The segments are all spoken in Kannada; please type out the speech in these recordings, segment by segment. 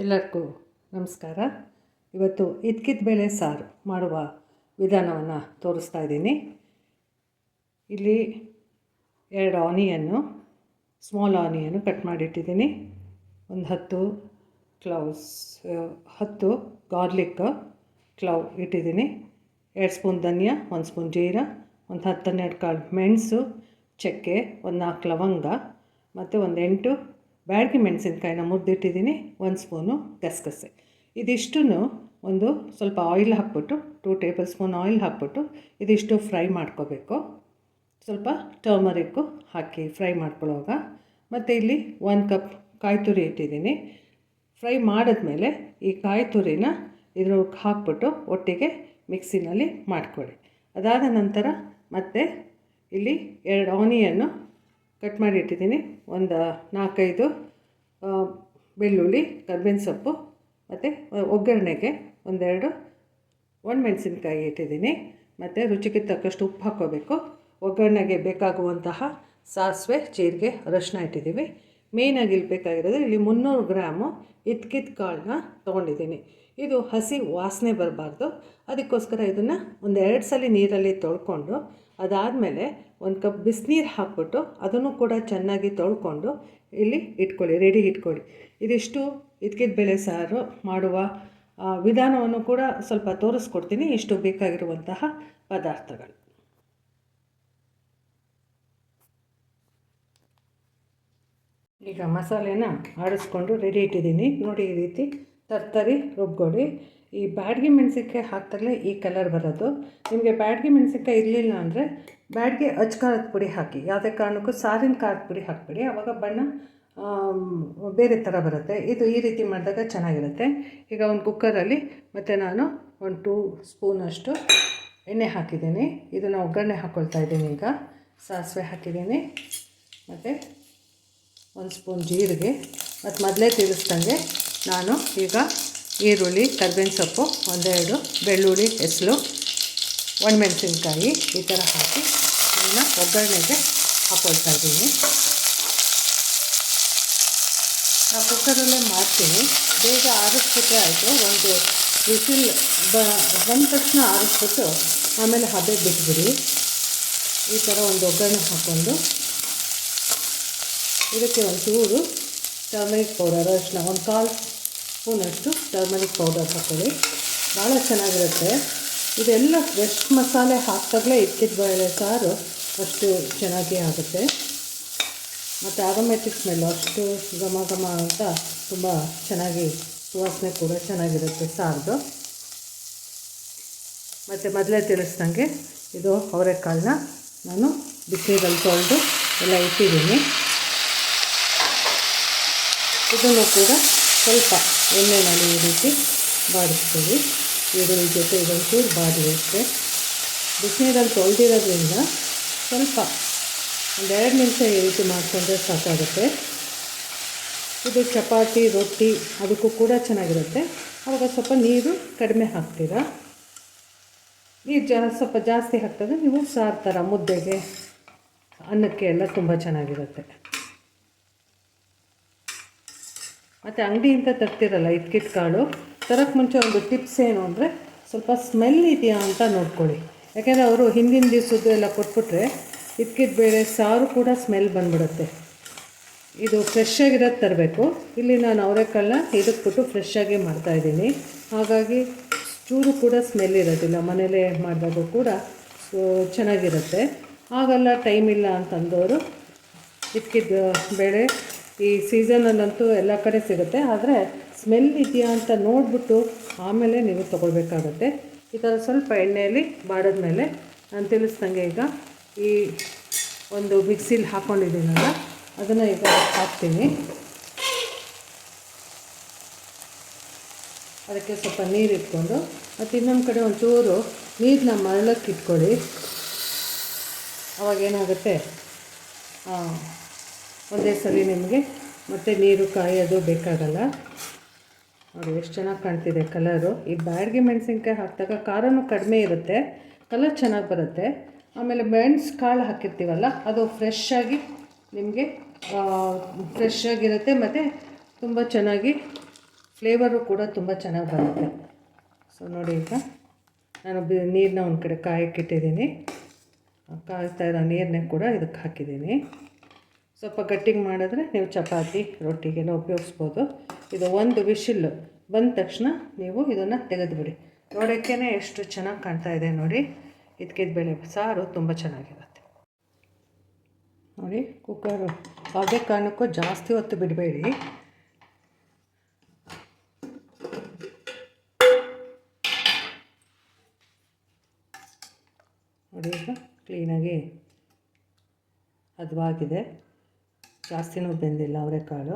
ಎಲ್ಲರಿಗೂ ನಮಸ್ಕಾರ. ಇವತ್ತು ಬೇಳೆ ಸಾರು ಮಾಡುವ ವಿಧಾನವನ್ನು ತೋರಿಸ್ತಾ ಇದ್ದೀನಿ. ಇಲ್ಲಿ 2 ಆನಿಯನ್ನು, ಸ್ಮಾಲ್ ಆನಿಯನ್ನು ಕಟ್ ಮಾಡಿಟ್ಟಿದ್ದೀನಿ. ಒಂದು 10 ಗಾರ್ಲಿಕ್ ಕ್ಲವ್ ಇಟ್ಟಿದ್ದೀನಿ. 2 ಸ್ಪೂನ್ ಧನಿಯಾ, 1 ಸ್ಪೂನ್ ಜೀರಾ, ಒಂದು 10-12 ಕಾಳು ಮೆಣಸು, ಚಕ್ಕೆ, ಒಂದು 4 ಲವಂಗ ಮತ್ತು ಒಂದು 8 ಬ್ಯಾಡಗಿ ಮೆಣಸಿನ್ಕಾಯಿನ ಮುರಿದಿಟ್ಟಿದ್ದೀನಿ. 1 ಸ್ಪೂನು ಗಸಗಸೆ. ಇದಿಷ್ಟನ್ನು ಒಂದು ಸ್ವಲ್ಪ ಆಯಿಲ್ ಹಾಕ್ಬಿಟ್ಟು 2 ಟೇಬಲ್ ಸ್ಪೂನ್ ಆಯಿಲ್ ಹಾಕ್ಬಿಟ್ಟು ಇದಿಷ್ಟು ಫ್ರೈ ಮಾಡ್ಕೋಬೇಕು. ಸ್ವಲ್ಪ ಟರ್ಮರಿಕ್ಕು ಹಾಕಿ ಫ್ರೈ ಮಾಡ್ಕೊಳ್ಳೋವಾಗ. ಮತ್ತು ಇಲ್ಲಿ 1 ಕಪ್ ಕಾಯಿ ತುರಿ ಇಟ್ಟಿದ್ದೀನಿ. ಫ್ರೈ ಮಾಡಿದ್ಮೇಲೆ ಈ ಕಾಯಿ ತುರಿನ ಇದ್ರೊಳಗೆ ಹಾಕ್ಬಿಟ್ಟು ಒಟ್ಟಿಗೆ ಮಿಕ್ಸಿನಲ್ಲಿ ಮಾಡ್ಕೊಳ್ಳಿ. ಅದಾದ ನಂತರ ಮತ್ತೆ ಇಲ್ಲಿ 2 ಆನಿಯನ್ನು ಕಟ್ ಮಾಡಿ ಇಟ್ಟಿದ್ದೀನಿ. ಒಂದು 4-5 ಬೆಳ್ಳುಳ್ಳಿ, ಕರ್ಬೇವಿನ ಸೊಪ್ಪು ಮತ್ತು ಒಗ್ಗರಣೆಗೆ ಒಂದೆರಡು ಒಣಮೆಣಸಿನ್ಕಾಯಿ ಇಟ್ಟಿದ್ದೀನಿ. ಮತ್ತು ರುಚಿಗೆ ತಕ್ಕಷ್ಟು ಉಪ್ಪು ಹಾಕ್ಕೋಬೇಕು. ಒಗ್ಗರಣೆಗೆ ಬೇಕಾಗುವಂತಹ ಸಾಸಿವೆ, ಜೀರಿಗೆ, ಅರಶಿನ ಇಟ್ಟಿದ್ದೀವಿ. ಮೇಯ್ನಾಗಿ ಇಲ್ಲಿ ಬೇಕಾಗಿರೋದು ಇಲ್ಲಿ 300 ಗ್ರಾಮು ಇದ್ಕಿದ ಕಾಳನ್ನ ತೊಗೊಂಡಿದ್ದೀನಿ. ಇದು ಹಸಿ ವಾಸನೆ ಬರಬಾರ್ದು, ಅದಕ್ಕೋಸ್ಕರ ಇದನ್ನು 1-2 ಸಲ ನೀರಲ್ಲಿ ತೊಳ್ಕೊಂಡು ಅದಾದಮೇಲೆ 1 ಕಪ್ ಬಿಸಿನೀರು ಹಾಕ್ಬಿಟ್ಟು ಅದನ್ನು ಕೂಡ ಚೆನ್ನಾಗಿ ತೊಳ್ಕೊಂಡು ಇಲ್ಲಿ ರೆಡಿ ಇಟ್ಕೊಳ್ಳಿ. ಇದಿಷ್ಟು ಬೇಳೆ ಸಾರು ಮಾಡುವ ವಿಧಾನವನ್ನು ಕೂಡ ಸ್ವಲ್ಪ ತೋರಿಸ್ಕೊಡ್ತೀನಿ. ಇಷ್ಟು ಬೇಕಾಗಿರುವಂತಹ ಪದಾರ್ಥಗಳು. ಈಗ ಮಸಾಲೆನ ಆಡಿಸ್ಕೊಂಡು ರೆಡಿ ಇಟ್ಟಿದ್ದೀನಿ. ನೋಡಿ, ಈ ರೀತಿ ತರ್ತರಿ ರುಬ್ಕೊಳ್ಳಿ. ಈ ಬ್ಯಾಡಗಿ ಮೆಣಸಿನ್ಕಾಯಿ ಹಾಕ್ತಾಗಲೇ ಈ ಕಲರ್ ಬರೋದು. ನಿಮಗೆ ಬ್ಯಾಡಗಿ ಮೆಣಸಿನ್ಕಾಯಿ ಇರಲಿಲ್ಲ ಅಂದರೆ ಬ್ಯಾಡಗಿ ಖಾರದ ಪುಡಿ ಹಾಕಿ. ಯಾವುದೇ ಕಾರಣಕ್ಕೂ ಸಾರಿನ ಖಾರದ ಪುಡಿ ಹಾಕಬೇಡಿ, ಆವಾಗ ಬಣ್ಣ ಬೇರೆ ಥರ ಬರುತ್ತೆ. ಇದು ಈ ರೀತಿ ಮಾಡಿದಾಗ ಚೆನ್ನಾಗಿರುತ್ತೆ. ಈಗ ಒಂದು ಕುಕ್ಕರಲ್ಲಿ ಮತ್ತು ನಾನು ಒಂದು 2 ಸ್ಪೂನಷ್ಟು ಎಣ್ಣೆ ಹಾಕಿದ್ದೀನಿ. ಇದನ್ನು ಒಗ್ಗರಣೆ ಹಾಕ್ಕೊಳ್ತಾ ಇದ್ದೀನಿ. ಈಗ ಸಾಸಿವೆ ಹಾಕಿದ್ದೀನಿ ಮತ್ತು 1 ಸ್ಪೂನ್ ಜೀರಿಗೆ ಮತ್ತು ಮೊದಲೇ ತಿಳಿಸ್ದಂಗೆ ನಾನು ಈಗ ಈರುಳ್ಳಿ, ಕರ್ಬೇವಿನ ಸೊಪ್ಪು, 1-2 ಬೆಳ್ಳುಳ್ಳಿ ಹೆಸರು, ಒಣಮೆಣಸಿನ್ಕಾಯಿ ಈ ಥರ ಹಾಕಿ ಇದನ್ನು ಒಗ್ಗರಣೆಗೆ ಹಾಕ್ಕೊಳ್ತಾ ಇದ್ದೀನಿ. ನಾನು ಕುಕ್ಕರಲ್ಲೇ ಮಾಡ್ತೀನಿ, ಬೇಗ ಆರಿಸ್ಬಿಟ್ರೆ ಆಯಿತು. ಒಂದು ವಿಸಿಲ್ ಬಂದ ತಕ್ಷಣ ಆರಿಸ್ಬಿಟ್ಟು ಆಮೇಲೆ ಹಬೆ ಬಿಟ್ಬಿಡಿ. ಈ ಥರ ಒಂದು ಒಗ್ಗರಣೆ ಹಾಕ್ಕೊಂಡು ಇದಕ್ಕೆ ಒಂಚೂರು ಟರ್ಮರಿಕ್ ಪೌಡರ್, ಅರಿಶಿನ, 1/4 ಸ್ಪೂನಷ್ಟು ಟರ್ಮರಿಕ್ ಪೌಡರ್ ಹಾಕೊಳ್ಳಿ. ಭಾಳ ಚೆನ್ನಾಗಿರುತ್ತೆ. ಇದೆಲ್ಲ ಫ್ರೆಶ್ ಮಸಾಲೆ ಹಾಕ್ದಾಗಲೇ ಬೇಳೆ ಸಾರು ಅಷ್ಟು ಚೆನ್ನಾಗಿ ಆಗುತ್ತೆ. ಮತ್ತು ಆರೋಮ್ಯಾಟಿಕ್ ಸ್ಮೆಲ್ಲು ಅಷ್ಟು ಘಮ ಘಮ ಅಂತ ತುಂಬ ಚೆನ್ನಾಗಿ ಸುವಾಸನೆ ಕೂಡ ಚೆನ್ನಾಗಿರುತ್ತೆ ಸಾರ್ದು. ಮತ್ತು ಮೊದಲೇ ತಿಳಿಸ್ದಂಗೆ ಇದು ಅವರೆಕಾಳನ್ನ ನಾನು ಬಿಸಿನೀರಲ್ಲಿ ತೊಳೆದು ಎಲ್ಲ ಇಟ್ಟಿದ್ದೀನಿ. ಇದನ್ನು ಕೂಡ ಸ್ವಲ್ಪ ಎಣ್ಣೆನಲ್ಲಿ ಈ ರೀತಿ ಬಾಡಿಸ್ತೀವಿ. ಈರುಳ್ಳಿ ಜೊತೆ ಇದೊಂದು ಚೂರು ಬಾಡಿರುತ್ತೆ. ಬಿಸಿನೀರಲ್ಲಿ ತೊಳೆದಿರೋದ್ರಿಂದ ಸ್ವಲ್ಪ 1-2 ನಿಮಿಷ ಈ ರೀತಿ ಮಾಡಿಕೊಂಡ್ರೆ ಸಾಕಾಗುತ್ತೆ. ಇದು ಚಪಾತಿ, ರೊಟ್ಟಿ ಅದಕ್ಕೂ ಕೂಡ ಚೆನ್ನಾಗಿರುತ್ತೆ. ಆವಾಗ ಸ್ವಲ್ಪ ನೀರು ಕಡಿಮೆ ಹಾಕ್ತೀರಾ. ನೀರು ಸ್ವಲ್ಪ ಜಾಸ್ತಿ ಹಾಕ್ದಾಗ ನೀವು ಸಾರು ಥರ ಮುದ್ದೆಗೆ, ಅನ್ನಕ್ಕೆ ಎಲ್ಲ ತುಂಬ ಚೆನ್ನಾಗಿರುತ್ತೆ. ಮತ್ತು ಅಂಗಡಿಯಿಂದ ತರ್ತಿರಲ್ಲ ಇದ್ಕಿದ ಕಾಳು, ತರೋಕ್ಕೆ ಮುಂಚೆ ಒಂದು ಟಿಪ್ಸ್ ಏನು ಅಂದರೆ ಸ್ವಲ್ಪ ಸ್ಮೆಲ್ ಇದೆಯಾ ಅಂತ ನೋಡ್ಕೊಳ್ಳಿ. ಯಾಕೆಂದರೆ ಅವರು ಹಿಂದಿನ ದಿವಸದ್ದು ಎಲ್ಲ ಕೊಟ್ಬಿಟ್ರೆ ಬೇಳೆ ಸಾರು ಕೂಡ ಸ್ಮೆಲ್ ಬಂದ್ಬಿಡುತ್ತೆ. ಇದು ಫ್ರೆಶ್ ಆಗಿರೋದು ತರಬೇಕು. ಇಲ್ಲಿ ನಾನು ಅವರೆಕಾಳನ್ನ ಇದಕ್ಬಿಟ್ಟು ಫ್ರೆಶ್ಶಾಗಿ ಮಾಡ್ತಾಯಿದ್ದೀನಿ. ಹಾಗಾಗಿ ಚೂರು ಕೂಡ ಸ್ಮೆಲ್ ಇರೋದಿಲ್ಲ. ಮನೇಲೇ ಮಾಡಿದಾಗೂ ಕೂಡ ಚೆನ್ನಾಗಿರುತ್ತೆ. ಆಗೆಲ್ಲ ಟೈಮ್ ಇಲ್ಲ ಅಂತಂದವರು ಬೇಳೆ ಈ ಸೀಸನಲ್ಲಂತೂ ಎಲ್ಲ ಕಡೆ ಸಿಗುತ್ತೆ. ಆದರೆ ಸ್ಮೆಲ್ ಇದೆಯಾ ಅಂತ ನೋಡಿಬಿಟ್ಟು ಆಮೇಲೆ ನೀವು ತೊಗೊಳ್ಬೇಕಾಗತ್ತೆ. ಈ ಥರ ಸ್ವಲ್ಪ ಎಣ್ಣೆಯಲ್ಲಿ ಬಾಡಿದ್ಮೇಲೆ ನಾನು ತಿಳಿಸ್ದಂಗೆ ಈಗ ಈ ಒಂದು ಮಿಕ್ಸಿಲಿ ಹಾಕ್ಕೊಂಡಿದ್ದೀನಲ್ಲ ಅದನ್ನು ಈಗ ಹಾಕ್ತೀನಿ. ಅದಕ್ಕೆ ಸ್ವಲ್ಪ ನೀರು ಇಟ್ಕೊಂಡು ಮತ್ತು ಇನ್ನೊಂದು ಕಡೆ ಒಂಚೂರು ನೀರನ್ನ ಮರಳಕ್ಕೆ ಇಟ್ಕೊಳ್ಳಿ. ಅವಾಗೇನಾಗುತ್ತೆ, ಒಂದೇ ಸಲ ನಿಮಗೆ ಮತ್ತೆ ನೀರು ಕಾಯೋದು ಬೇಕಾಗಲ್ಲ. ನೋಡಿ ಎಷ್ಟು ಚೆನ್ನಾಗಿ ಕಾಣ್ತಿದೆ ಕಲರು. ಈ ಬ್ಯಾಡಗಿ ಮೆಣಸಿನ್ಕಾಯಿ ಹಾಕಿದಾಗ ಖಾರನೂ ಕಡಿಮೆ ಇರುತ್ತೆ, ಕಲರ್ ಚೆನ್ನಾಗಿ ಬರುತ್ತೆ. ಆಮೇಲೆ ಮೆಣಸು ಕಾಳು ಹಾಕಿರ್ತೀವಲ್ಲ ಅದು ಫ್ರೆಶ್ಶಾಗಿ ನಿಮಗೆ ಫ್ರೆಶ್ಶಾಗಿರುತ್ತೆ ಮತ್ತು ತುಂಬ ಚೆನ್ನಾಗಿ ಫ್ಲೇವರು ಕೂಡ ತುಂಬ ಚೆನ್ನಾಗಿ ಬರುತ್ತೆ. ಸೊ ನೋಡಿ, ಈಗ ನಾನು ನೀರನ್ನ ಒಂದು ಕಡೆ ಕಾಯಕ್ಕಿಟ್ಟಿದ್ದೀನಿ. ಕಾಯ್ತಾ ಇರೋ ನೀರನ್ನೇ ಕೂಡ ಇದಕ್ಕೆ ಹಾಕಿದ್ದೀನಿ. ಸ್ವಲ್ಪ ಗಟ್ಟಿಗೆ ಮಾಡಿದ್ರೆ ನೀವು ಚಪಾತಿ ರೊಟ್ಟಿಗೆಲ್ಲ ಉಪಯೋಗಿಸ್ಬೋದು. ಇದು ಒಂದು ವಿಶಿಲ್ ಬಂದ ತಕ್ಷಣ ನೀವು ಇದನ್ನು ತೆಗೆದುಬಿಡಿ. ನೋಡೋಕ್ಕೇ ಎಷ್ಟು ಚೆನ್ನಾಗಿ ಕಾಣ್ತಾ ಇದೆ ನೋಡಿ. ಇದಕ್ಕೆ ಬೇಳೆ ಸಾರು ತುಂಬ ಚೆನ್ನಾಗಿರುತ್ತೆ ನೋಡಿ. ಕುಕ್ಕರು ಯಾವುದೇ ಕಾರಣಕ್ಕೂ ಜಾಸ್ತಿ ಹೊತ್ತು ಬಿಡಬೇಡಿ. ನೋಡಿ, ಈಗ ಕ್ಲೀನಾಗಿ ಹದವಾಗಿದೆ. ಜಾಸ್ತಿನೂ ಬೆಂದಿಲ್ಲ. ಅವರೆಕಾಳು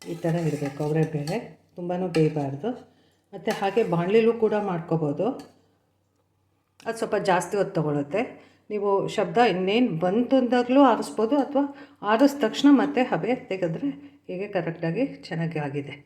ಈ ಥರ ಇರಬೇಕು. ಅವರೆಬೇಳೆ ತುಂಬಾ ಬೇಯಬಾರ್ದು. ಮತ್ತು ಹಾಗೆ ಬಾಣಲಿಲೂ ಕೂಡ ಮಾಡ್ಕೋಬೋದು. ಅದು ಸ್ವಲ್ಪ ಜಾಸ್ತಿ ಹೊತ್ತು ತೊಗೊಳುತ್ತೆ. ನೀವು ಶಬ್ದ ಇನ್ನೇನು ಬಂತು ಅಂದಾಗಲೂ ಆರಿಸ್ಬೋದು, ಅಥವಾ ಆರಿಸಿದ ತಕ್ಷಣ ಮತ್ತೆ ಹಬೆ ತೆಗೆದ್ರೆ ಹೀಗೆ ಕರೆಕ್ಟಾಗಿ ಚೆನ್ನಾಗಿ ಆಗಿದೆ.